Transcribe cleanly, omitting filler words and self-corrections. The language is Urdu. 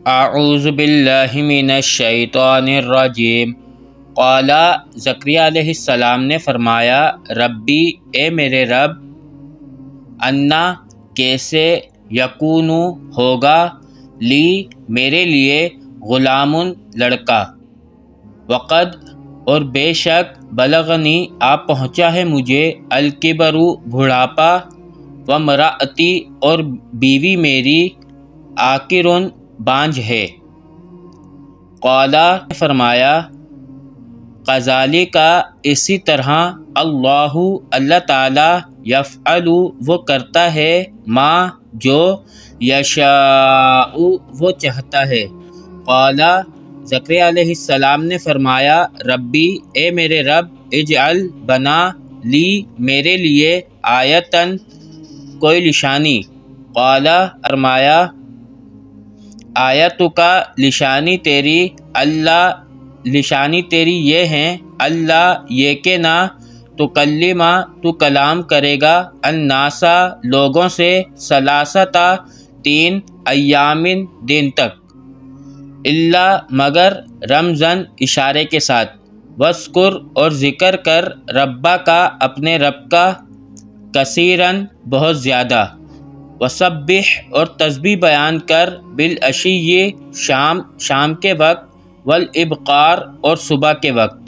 اعوذ باللہ من الشیطان الرجیم۔ قال زکریا علیہ السلام نے فرمایا، ربی اے میرے رب، انا کیسے، یکون ہوگا، لی میرے لیے، غلام لڑکا، وقد اور بے شک، بلغنی آ پہنچا ہے مجھے، الکبر بڑھاپا، وامرأتی اور بیوی میری، عاقر بانجھ ہے۔ قال فرمایا، کذالک اسی طرح، اللہ تعالی، یفعل وہ کرتا ہے، ما جو، یشاء وہ چاہتا ہے۔ قال زکریا علیہ السلام نے فرمایا، ربی اے میرے رب، اجعل بنا، لی میرے لیے، آیتن کوئی نشانی۔ قال فرمایا، آیتک نشانی تیری، اللہ نشانی تیری یہ ہے، اللہ یہ کہ نہ، تکلم تو کلام کرے گا، الناس لوگوں سے، ثلاثۃ تین، ایام دن تک، الا مگر، رمزن اشارے کے ساتھ، وذکر اور ذکر کر، ربا کا اپنے رب کا، کثیرن بہت زیادہ، وسبح اور تسبیح بیان کر، بالعشی شام کے وقت، والابکار اور صبح کے وقت،